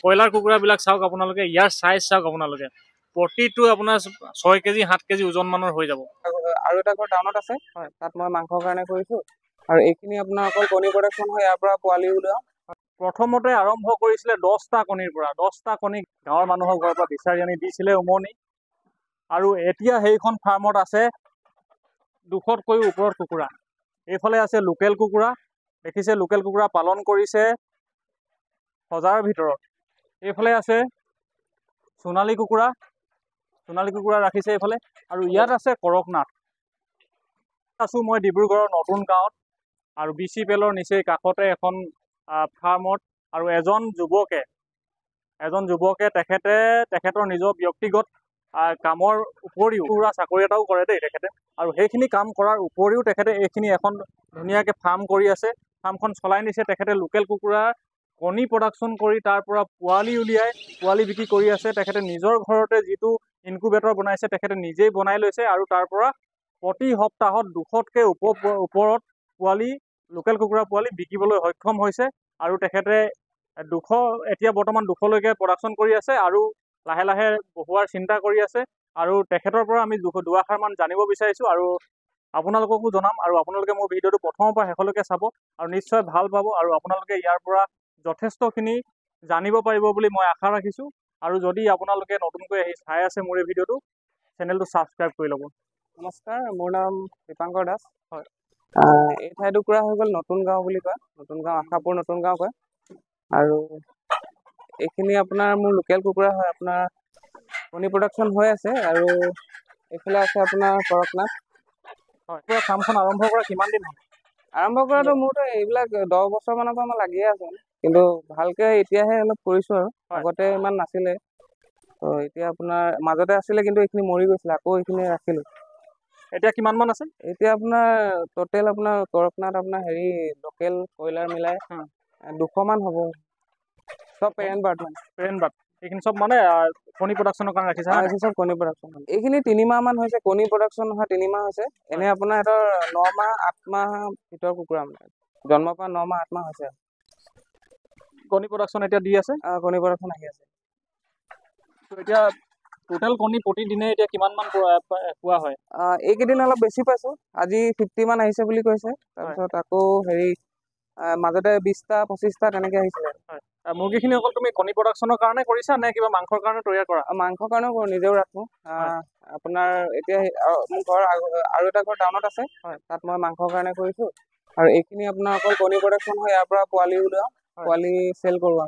কয়লাৰ কুকুৰাবিলাক চাওক আপোনালোকে, ইয়াৰ সাইজ চাওক আপোনালোকে, প্ৰতিটো আপোনাৰ 6 কেজি 7 কেজি ওজন মানৰ হৈ যাব। আৰু এটা ঘৰ টাউনত আছে, তাত মই মাংসৰ কাৰণে কৰিছো। আৰু এইখিনি আপোনাৰ অকল কণী প্ৰডাকশ্যন হয়, ইয়াৰ পৰা পোৱালি ওলোৱা। প্ৰথমতে আৰম্ভ কৰিছিলে 10টা কণীৰ পৰা, 10টা কণী গাঁৱৰ মানুহৰ ঘৰৰ পৰা বিচাৰি আনি দিছিলে উমনি। আৰু এতিয়া সেইখন ফাৰ্মত আছে 200তকৈও ওপৰত কুকুৰা। এইফালে আছে লোকেল কুকুৰা, দেখিছে লোকেল কুকুৰা পালন কৰিছে সজাৰ ভিতৰত। এইফালে আছে সোণালী কুকুৰা, সোণালী কুকুৰা ৰাখিছে এইফালে। আৰু ইয়াত আছে কৰকনাথ। আছো মই ডিব্ৰুগড়ৰ নতুন গাঁৱত, আৰু BCPL-ৰ নিচেই কাষতে এখন ফাৰ্মত। আৰু এজন যুৱকে তেখেতৰ নিজৰ ব্যক্তিগত কামৰ উপৰিও পুৰা চাকৰি এটাও কৰে দেই তেখেতে। আৰু সেইখিনি কাম কৰাৰ উপৰিও তেখেতে এইখিনি এখন ধুনীয়াকৈ ফাৰ্ম কৰি আছে, ফাৰ্মখন চলাই নিছে। তেখেতে লোকেল কুকুৰা কণী প্ৰডাকশ্যন কৰি তাৰ পৰা পোৱালি উলিয়াই পোৱালি বিক্ৰী কৰি আছে। তেখেতে নিজৰ ঘৰতে যিটো ইনকুবেটৰ বনাইছে তেখেতে নিজেই বনাই লৈছে, আৰু তাৰ পৰা প্ৰতি সপ্তাহত 200তকৈ ওপৰত পোৱালি, লোকেল কুকুৰা পোৱালি বিকিবলৈ সক্ষম হৈছে। আৰু তেখেতে এতিয়া বৰ্তমান 200লৈকে প্ৰডাকশ্যন কৰি আছে, আৰু লাহে লাহে বহুৱাৰ চিন্তা কৰি আছে। আৰু তেখেতৰ পৰা আমি দুআষাৰমান জানিব বিচাৰিছোঁ, আৰু আপোনালোককো জনাম। আৰু আপোনালোকে মোৰ ভিডিঅ'টো প্ৰথমৰ পৰা শেষলৈকে চাব, আৰু নিশ্চয় ভাল পাব। আৰু আপোনালোকে ইয়াৰ পৰা যথেষ্টখিনি জানিব পাৰিব বুলি মই আশা ৰাখিছোঁ। আৰু যদি আপোনালোকে নতুনকৈ আহি চাই আছে মোৰ এই ভিডিঅ'টো, চেনেলটো ছাবস্ক্ৰাইব কৰি ল'ব। নমস্কাৰ, মোৰ নাম দীপাংকৰ দাস। হয়, এই ঠাইটুকুৰা হৈ গ'ল নতুন গাঁও বুলি কয়, নতুন গাঁও, আশাপুৰ নতুন গাঁও কয়। আৰু এইখিনি আপোনাৰ মোৰ লোকেল কুকুৰা হয়, আপোনাৰ কণী প্ৰডাকশ্যন হৈ আছে। আৰু এইফালে আছে আপোনাৰ কৰকনাথ। হয়, পুৰা ফাৰ্মখন আৰম্ভ কৰা কিমান দিন হ'ল? আৰম্ভ কৰাটো মোৰতো এইবিলাক 10 বছৰমানৰ পৰা মই লাগিয়ে আছোঁ, কিন্তু ভালকৈ এতিয়াহে অলপ কৰিছোঁ। আৰু আগতে ইমান নাছিলে। তো এতিয়া আপোনাৰ মাজতে আছিলে, কিন্তু এইখিনি মৰি গৈছিলে, আকৌ এইখিনি ৰাখিলোঁ। এতিয়া কিমানমান আছে? এতিয়া আপোনাৰ টোটেল আপোনাৰ কৰকনাথ আপোনাৰ লোকেল কয়লাৰ মিলাই 200মান হ'ব। চব পেৰেণ্ট বাৰ্ড এইখিনি চব মানে কণী প্ৰডাকশ্যনৰ কাৰণে ৰাখিছে? এইখিনি চব কণী প্ৰডাকশ্যন। এইখিনি 3 মাহমান হৈছে, কণী প্ৰডাকশ্যন নহয় 3 মাহ হৈছে। এনে আপোনাৰ সিহঁতৰ 9 মাহ 8 মাহ ভিতৰৰ কুকুৰা, মানে জন্মৰ পৰা 9 মাহ 8 মাহ হৈছে। কণী প্ৰডাকশ্যন এতিয়া দি আছে? কণী প্ৰডাকশ্যন আহি আছে। এতিয়া টোটেল কণী প্ৰতিদিনে এতিয়া কিমানমান পোৱা হয়? এইকেইদিন অলপ বেছি পাইছোঁ, আজি 50 মান আহিছে বুলি কৈছে। তাৰপিছত আকৌ মাজতে 20টা 25টা তেনেকৈ আহিছিলে। মুৰ্গীখিনি অকল তুমি কণী প্ৰডাকশ্যনৰ কাৰণে কৰিছা নে কিবা মাংসৰ কাৰণে তৈয়াৰ কৰা? মাংসৰ কাৰণেও কৰোঁ, নিজেও ৰাখোঁ। আপোনাৰ এতিয়া মোৰ ঘৰ আৰু এটা ঘৰ টাউনত আছে, তাত মই মাংসৰ কাৰণে কৰিছোঁ। আৰু এইখিনি আপোনাৰ অকল কণী প্ৰডাকশ্যন হয়, ইয়াৰ পৰা পোৱালি ওলোৱা, পোৱালি চেল কৰোঁ।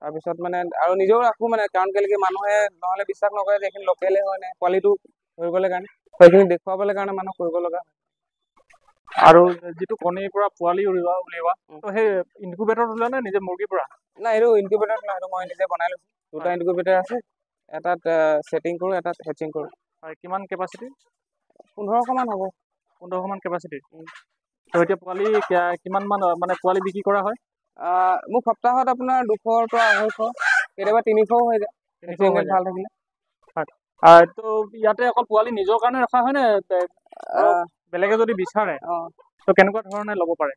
তাৰপিছত মানে আৰু নিজেও ৰাখোঁ, মানে কাৰণ কেলৈ মানুহে নহ'লে বিশ্বাস নকৰে যে এইখিনি লোকেলে হয় নে, পোৱালিটো ধৰিবলৈ কাৰণে, সেইখিনি দেখুৱাবলৈ কাৰণে মানুহ কৰিব লগা হয়। আৰু যিটো কণীৰ পৰা পোৱালি উলিওৱা, তো সেই ইনকুবেটৰত ওলোৱা নে নিজে মুৰ্গীৰ পৰা? নাই, এইটো ইনকুবেটৰত নহয়, এইটো মই নিজে বনাই লৈছোঁ। 2টা ইনকুবেটৰ আছে, এটাত ছেটিং কৰোঁ, এটাত হেচিং কৰোঁ। কিমান কেপাচিটি? 1500মান হ'ব। 1500মান কেপাচিটি। তো এতিয়া পোৱালি কিমানমান মানে পোৱালি বিক্ৰী কৰা হয়? মোক সপ্তাহত আপোনাৰ 200ৰ পৰা 250, কেতিয়াবা 300ও হৈ যায়, ভাল থাকিলে। তো ইয়াতে অকল পোৱালি নিজৰ কাৰণে ৰখা হয় নে বেলেগে যদি বিচাৰে তো কেনেকুৱা ধৰণে ল'ব পাৰে?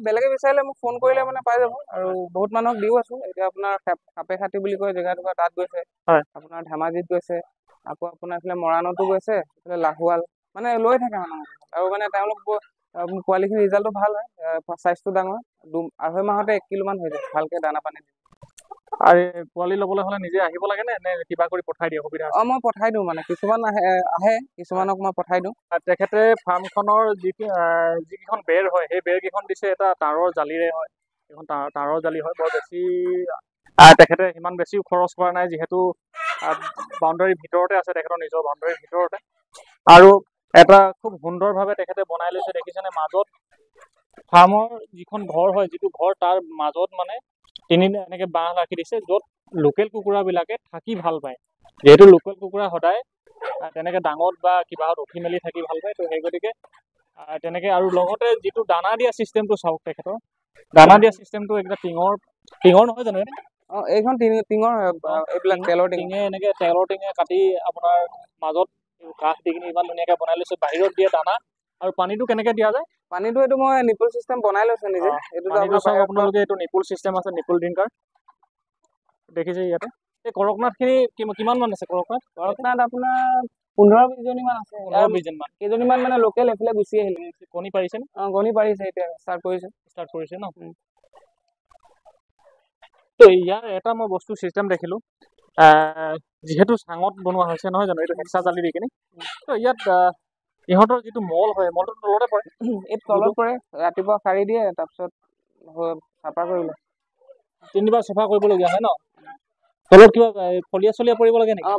বেলেগে বিচাৰিলে মোক ফোন কৰিলে মানে পাই যাব। আৰু বহুত মানুহক দিও আছোঁ। এতিয়া আপোনাৰ সাপে খাতি বুলি কয় জেগাটুকুৰা, তাত গৈছে, আপোনাৰ ধেমাজিত গৈছে, আকৌ আপোনাৰ এইফালে মৰাণতো গৈছে, এইফালে লাহোৱাল, মানে লৈ থাকে মানুহ। আৰু মানে তেওঁলোক পোৱালিখিনি ৰিজাল্টটো ভাল হয়, চাইজটো ডাঙৰ, 2.5 মাহতে 1 কিলোমান হৈ যায়, ভালকৈ দানা পানী দি। আৰু পোৱালি ল'বলৈ হ'লে নিজে আহিব লাগে নে কিবা কৰি পঠাই দিয়ে? সুবিধা আছে? মই পঠাই দিওঁ, মানে কিছুমান আহে, কিছুমানক মই পঠাই দিওঁ। তেখেতে ফাৰ্মখনৰ যিকেইখন বেৰ হয়, সেই বেৰকেইখন দিছে এটা তাঁৰৰ জালিৰে হয়, এইখন তাঁৰৰ জালি হয়। বৰ বেছি তেখেতে সিমান বেছিও খৰচ কৰা নাই, যিহেতু বাউণ্ডাৰীৰ ভিতৰতে আছে, তেখেতৰ নিজৰ বাউণ্ডাৰীৰ ভিতৰতে। আৰু এটা খুব সুন্দৰভাৱে তেখেতে বনাই লৈছে, দেখিছেনে? মাজত ফাৰ্মৰ যিখন ঘৰ হয়, যিটো ঘৰ তাৰ মাজত মানে এনেকৈ বাঁহ ৰাখি দিছে, য'ত লোকেল কুকুৰাবিলাকে থাকি ভাল পায়। যিহেতু লোকেল কুকুৰা সদায় তেনেকৈ ডাঙত বা কিবাহত উঠি মেলি থাকি ভাল পায়, তো সেই গতিকে তেনেকৈ। আৰু লগতে যিটো দানা দিয়া ছিষ্টেমটো চাওক, তেখেতৰ দানা দিয়া ছিষ্টেমটো একদম টিঙৰ নহয় জানো? এইখন টিঙৰ, এইবিলাক তেলৰ টিঙে, এনেকৈ তেলৰ টিঙে কাটি আপোনাৰ মাজত কাঠ দি কিনে ইমান ধুনীয়াকৈ বনাই লৈছে। বাহিৰত দিয়া দানা আৰু পানীটো কেনেকৈ দিয়া যায়? পানীটো এইটো মই নিপুল চিষ্টেম বনাই লৈছোঁ নিজে। পানীটো চাওক আপোনালোকে, এইটো নিপুল চিষ্টেম আছে, নিপুল ড্ৰিংকাৰ। দেখিছে ইয়াতে এই কৰকনাথখিনি কিমান মান আছে কৰকনাথ কৰকনাথ আপোনাৰ 15-20 জনী মান আছে 15-20 জন মান কেইজনীমান মানে লোকেল এফালে গুচি আহিলে কণী পাৰিছে নে কণী পাৰিছে এতিয়া ষ্টাৰ্ট কৰিছে ন তো ইয়াৰ এটা মই বস্তু চিষ্টেম দেখিলো যিহেতু চাঙত বনোৱা হৈছে নহয় জানো এইটো হেঁচা জালি দি কিনে তো ইয়াত ইহঁতৰ যিটো মল হয় মলটো তলতে পৰে এই তলত পৰে ৰাতিপুৱা সাৰি দিয়ে তাৰপিছত চাফা কৰিলে 3বাৰ চাফা কৰিবলগীয়া হয় ন তলত কিবা ফলিয়া চলিয়া পৰিব লাগে নেকি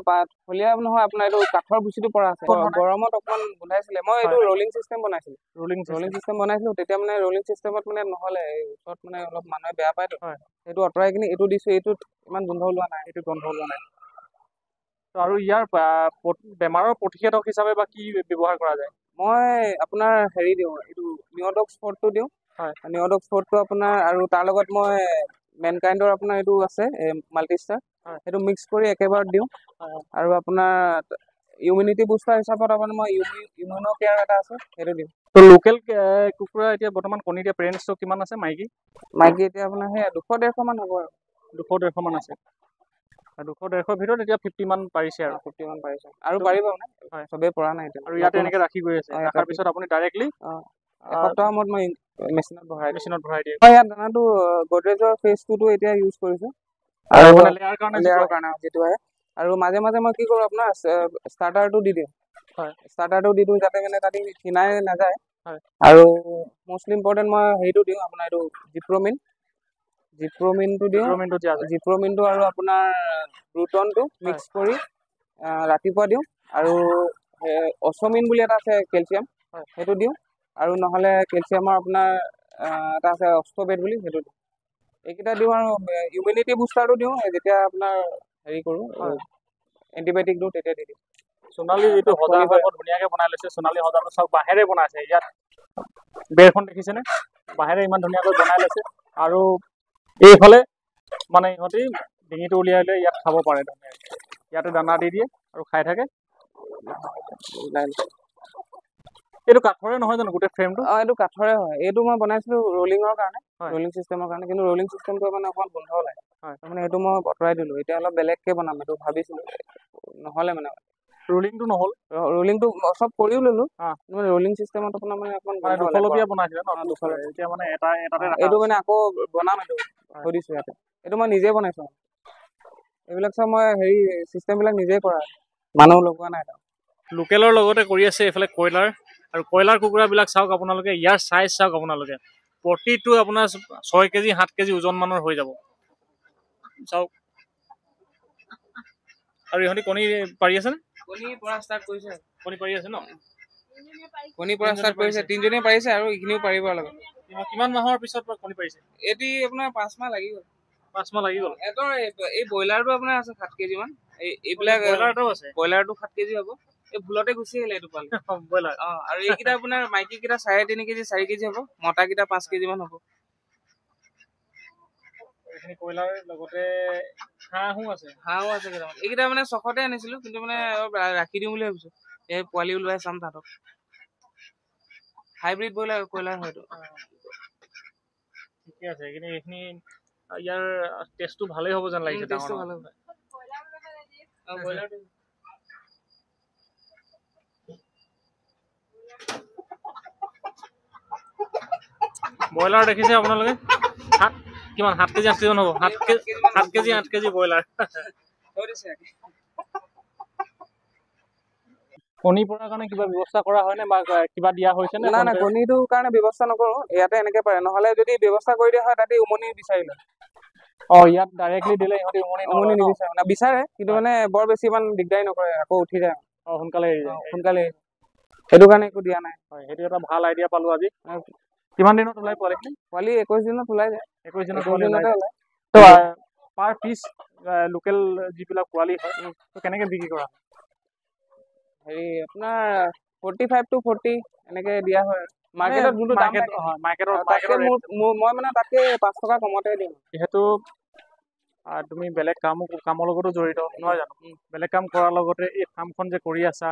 ফলিয়া নহয় আপোনাৰ এইটো কাঠৰ ভুচিটো পৰা আছে গৰমত অকমান গোন্ধাইছিলে মই এইটো ৰোলিং চিষ্টেম বনাইছিলো ৰোলিং চিষ্টেম বনাইছিলো তেতিয়া মানে ৰোলিং চিষ্টেমত মানে নহ'লে ওচৰত মানে অলপ মানুহে বেয়া পায়তো সেইটো আঁতৰাই কিনি এইটো দিছো এইটোত ইমান গোন্ধ ওলোৱা নাই আৰু ইয়াৰ বেমাৰৰ প্ৰতিষেধক হিচাপে বা কি ব্যৱহাৰ কৰা যায় মই আপোনাৰ হেৰি দিওঁ এইটো নিঅডক্স ফৰ্টটো দিওঁ নিঅডক্স ফৰ্টটো আপোনাৰ আৰু তাৰ লগত মই মেনকাইণ্ডৰ আপোনাৰ এইটো আছে মাল্টিষ্টাৰ সেইটো মিক্স কৰি একেবাৰত দিওঁ আৰু আপোনাৰ ইমিউনিটি বুষ্টাৰ হিচাপত আপোনাৰ মই ইমিউনো কেয়াৰ এটা আছে সেইটো দিওঁ তো লোকেল কুকুৰা এতিয়া বৰ্তমান কণী দিয়া পেৰেণ্টছটো কিমান আছে মাইকী এতিয়া আপোনাৰ সেই 200-150 মান হ'ব আৰু 200-150 মান আছে 200-150 ভিতৰত এতিয়া 50 মান পাৰিছে আৰু 50 মান পাৰিছে আৰু পাৰিব মানে চবেই পৰা নাই আৰু ইয়াতে এনেকে ৰাখি গৈ আছে ৰাখাৰ পিছত আপুনি ডাইৰেক্টলি এসপ্তাহৰ মূৰত মই মেচিনত ভৰাই দিয়ে মই ইয়াত দানাটো গডৰেজৰ ফেজ 2টো এতিয়া ইউজ কৰিছোঁ আৰু মানে লেয়াৰ কাৰণে যিটো আহে আৰু মাজে মাজে মই কি কৰোঁ আপোনাৰ ষ্টাৰ্টাৰটো দি দিওঁ ষ্টাৰ্টাৰটো দি দিওঁ যাতে মানে তাতে কিনাই নাযায় আৰু মোষ্টলি ইম্পৰ্টেণ্ট মই হেৰিটো দিওঁ আপোনাৰ এইটো জিপ্ৰমিনটো দিওঁ জিপ্ৰমিনটো আৰু আপোনাৰ ব্ৰুটনটো মিক্স কৰি ৰাতিপুৱা দিওঁ আৰু অচমিন বুলি এটা আছে কেলচিয়াম সেইটো দিওঁ আৰু নহ'লে কেলচিয়ামৰ আপোনাৰ এটা আছে অষ্টবেট বুলি সেইটো দিওঁ এইকেইটা দিওঁ আৰু ইমিউনিটি বুষ্টাৰটো দিওঁ যেতিয়া আপোনাৰ হেৰি কৰোঁ এণ্টিবায়'টিক দিওঁ তেতিয়া দি দিওঁ সোণালী যিটো সজা ধুনীয়াকে বনাই লৈছে সোণালী সজাটো চাওক বাঁহেৰে বনাইছে ইয়াত বেৰখন দেখিছেনে বাঁহেৰে ইমান ধুনীয়াকৈ বনাই লৈছে আৰু এইফালে মানে ইহঁতি ডিঙিটো উলিয়াই লৈ ইয়াত খাব পাৰে ধুনীয়াকৈ ইয়াতে দানা দি দিয়ে আৰু খাই থাকে এইটো কাঠৰে নহয় জানো গোটেই ফ্ৰেমটো এইটো কাঠৰে হয় এইটো মই বনাইছিলো ৰোলিঙৰ কাৰণে ৰোলিং চিষ্টেমৰ কাৰণে কিন্তু ৰোলিং চিষ্টেমটো মানে অকণমান গোন্ধ ওলায় মানে সেইটো মই আঁতৰাই দিলোঁ এতিয়া অলপ বেলেগকে বনাম এইটো ভাবিছিলোঁ নহ'লে মানে ৰোলিংটো নহ'ল ৰোলিংটো চব কৰিও ল'লো মানে ৰোলিং চিষ্টেমত আপোনাৰ মানে অকণমান দুখলপীয়া বনাইছিলে ন এতিয়া মানে এটাতে এইটো মানে আকৌ বনাম এইটো থৈ দিছোঁ ইয়াতে এইটো মই নিজে বনাইছোঁ এইবিলাক চব মই হেৰি চিষ্টেমবিলাক নিজেই কৰা মানুহ লগোৱা নাই লোকেলৰ লগতে কৰি আছে এইফালে কয়লাৰ আৰু কয়লাৰ কুকুৰাবিলাক চাওক আপোনালোকে ইয়াৰ চাইজ চাওক আপোনালোকে প্ৰতিটো আপোনাৰ 6 কেজি 7 কেজি ওজন মানৰ হৈ যাব চাওক আৰু ইহঁতি কণী পাৰি আছে নে কণী পৰা ষ্টাৰ্ট কৰিছে কণী পাৰি আছে ন কণী পৰা ষ্টাৰ্ট কৰিছে 3জনীয়ে পাৰিছে আৰু এইখিনিও পাৰিব লাগে কিমান মাহৰ পিছত কণী পাৰিছে এটি আপোনাৰ 5 মাহ লাগি গ'ল 5 মাহ লাগি গ'ল এটাৰ এই ব্ৰইলাৰটো আপোনাৰ আছে 7 কেজি মান এইবিলাক ব্ৰইলাৰটো 7 কেজি হ'ব এই ভুলতে গুচি আহিলে এইটো পালে ব্ৰইলাৰ আৰু এইকেইটা আপোনাৰ মাইকী কেইটা 3.5 কেজি 4 কেজি হ'ব মতা কেইটা 5 কেজি মান হ'ব এইখিনি কয়লাৰ লগতে হাঁহো আছে কেইটামান এইকেইটা মানে 600তে আনিছিলো কিন্তু মানে ৰাখি দিওঁ বুলি ভাবিছো এই পোৱালি ওলাই চাম তাহাঁতক হাইব্ৰিড ব্ৰইলাৰ কয়লাৰ হয়তো ঠিকে আছে এইখিনি ইয়াৰ টেষ্টটো ভালেই হ'ব যেন লাগিছে টেষ্টটো ভালে হ'ব ব্ৰইলাৰটো ব্ৰইলাৰ দেখিছে আপোনালোকে কিমান 7 কেজি 8 কেজি মান হ'ব 7 কেজি 8 কেজি ব্ৰইলাৰ কণী পৰাৰ কাৰণে কিবা ব্যৱস্থা কৰা হয়নে বা কিবা দিয়া হৈছে নে নাই কণীটোৰ কাৰণে ব্যৱস্থা নকৰো ইয়াতে এনেকে পাৰে নহ'লে যদি ব্যৱস্থা কৰি দিয়া হয় তাতে উমনি বিচাৰিলে ইয়াত ডাইৰেক্টলি দিলে ইহঁতি উমনি নিবিচাৰে মানে বিচাৰে কিন্তু মানে বৰ বেছি ইমান দিগদাৰি নকৰে আকৌ উঠি যায় সোনকালে এৰি যায় সেইটো কাৰণে একো দিয়া নাই সেইটো এটা ভাল আইডিয়া পালো আজি কিমান দিনত ওলাই পোৱালি 21 দিনত ওলাই যায় 21 দিনত ওলাই তো পাৰ পিচ লোকেল যিবিলাক পোৱালি হয় তো কেনেকে বিক্ৰী কৰা হেৰি আপোনাৰ 45 to 40 এনেকে দিয়া হয় মাৰ্কেটত যোনটো দাম মাৰ্কেটৰ মই মানে তাতকে 5 টকা কমতে দিওঁ যিহেতু তুমি বেলেগ কামৰ লগতো জড়িত নহয় জানো বেলেগ কাম কৰাৰ লগতে এই ফাৰ্মখন যে কৰি আছা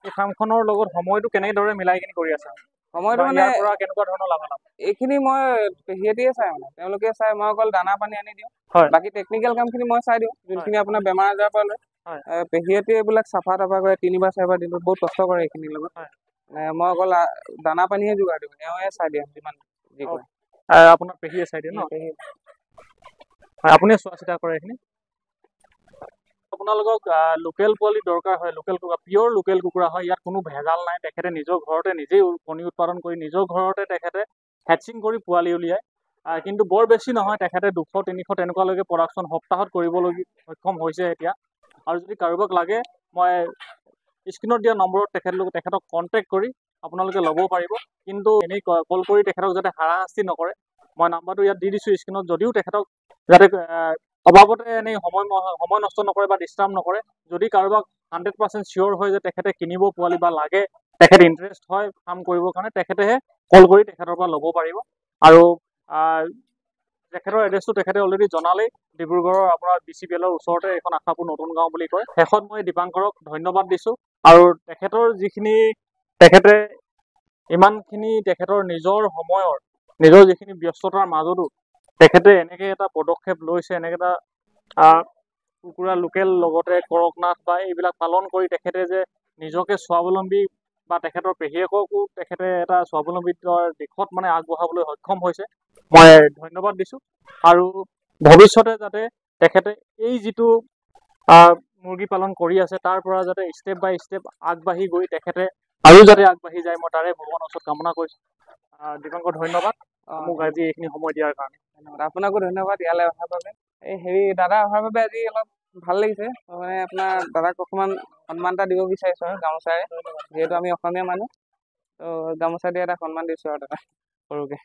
এই ফাৰ্মখনৰ লগত সময়টো কেনেদৰে মিলাই কিনি কৰি আছা সময়টো বা মানে ইয়াৰ পৰা কেনেকুৱা ধৰণৰ লাভালাভ? এইখিনি মই পেহীয়েতিয়ে চাই মানে তেওঁলোকে চাই, মই অকল দানা পানী আনি দিওঁ। হয়। বাকী টেকনিকেল কামখিনি মই চাই দিওঁ, যোনখিনি আপোনাৰ বেমাৰ আজাৰৰ পৰা লৈ। হয়। পেহীয়েতিয়ে এইবিলাক চাফা তাফা কৰে 3 বাৰ 4 বাৰ দিনটোত, বহুত কষ্ট কৰে এইখিনিৰ লগত। হয়। মই অকল দানা পানীহে যোগাৰ দিওঁ, এওঁয়ে চাই দিয়ে যিমান যি কৰে। আপোনাৰ পেহীয়ে চাই দিয়ে ন? পেহী হয়, আপুনিয়ে চোৱা চিতা কৰে এইখিনি? আপোনালোকক লোকেল পোৱালি দৰকাৰ হয়, লোকেল কুকুৰা, পিয়'ৰ লোকেল কুকুৰা হয়, ইয়াত কোনো ভেজাল নাই। তেখেতে নিজৰ ঘৰতে নিজেই কণী উৎপাদন কৰি নিজৰ ঘৰতে তেখেতে হেটচিং কৰি পোৱালি উলিয়ায়। কিন্তু বৰ বেছি নহয়, তেখেতে 200-300 তেনেকুৱালৈকে প্ৰডাকশ্যন সপ্তাহত কৰিবলৈ সক্ষম হৈছে এতিয়া। আৰু যদি কাৰোবাক লাগে, মই স্ক্ৰীণত দিয়া নম্বৰত তেখেতক কণ্টেক্ট কৰি আপোনালোকে ল'ব পাৰিব। কিন্তু এনেই কল কৰি তেখেতক যাতে হাৰাশাস্তি নকৰে। মই নাম্বাৰটো ইয়াত দি দিছোঁ স্ক্ৰীণত, যদিও তেখেতক যাতে অবাবতে এনেই সময় নষ্ট নকৰে বা ডিষ্টাৰ্ব নকৰে। যদি কাৰোবাক 100% চিয়'ৰ হয় যে তেখেতে কিনিব পোৱালি বা লাগে, তেখেত ইণ্টাৰেষ্ট হয় ফাৰ্ম কৰিবৰ কাৰণে, তেখেতেহে কল কৰি তেখেতৰ পৰা ল'ব পাৰিব। আৰু তেখেতৰ এড্ৰেছটো তেখেতে অলৰেডি জনালেই, ডিব্ৰুগড়ৰ আপোনাৰ BCPL ওচৰতে এখন আশাপুৰ নতুন গাঁও বুলি কয়। শেষত মই দীপাংকৰক ধন্যবাদ দিছোঁ। আৰু তেখেতৰ তেখেতে ইমানখিনি তেখেতৰ নিজৰ সময়ৰ, নিজৰ যিখিনি ব্যস্ততাৰ মাজতো তেখেতে এনেকৈ এটা পদক্ষেপ লৈছে, এনেকৈ এটা কুকুৰা লোকেল লগতে কৰকনাথ বা এইবিলাক পালন কৰি তেখেতে যে নিজকে স্বাৱলম্বী বা তেখেতৰ পেহীয়েককো তেখেতে এটা স্বাৱলম্বিতাৰ দিশত মানে আগবঢ়াবলৈ সক্ষম হৈছে। মই ধন্যবাদ দিছোঁ। আৰু ভৱিষ্যতে যাতে তেখেতে এই যিটো মুৰ্গী পালন কৰি আছে, তাৰ পৰা যাতে ষ্টেপ বাই ষ্টেপ আগবাঢ়ি গৈ তেখেতে আৰু যাতে আগবাঢ়ি যায়, মই তাৰে ভগৱানৰ ওচৰত কামনা কৰিছোঁ। দীপাংকৰ ধন্যবাদ মোক আজি এইখিনি সময় দিয়াৰ কাৰণে। আপোনাকো ধন্যবাদ ইয়ালৈ অহাৰ বাবে। দাদা অহাৰ বাবে আজি অলপ ভাল লাগিছে। মানে আপোনাৰ দাদাক অকণমান সন্মান এটা দিব বিচাৰিছোঁ আৰু গামোচাৰে, যিহেতু আমি অসমীয়া মানুহ, ত' গামোচা দি এটা সন্মান দিছোঁ আৰু দাদা সৰুকে।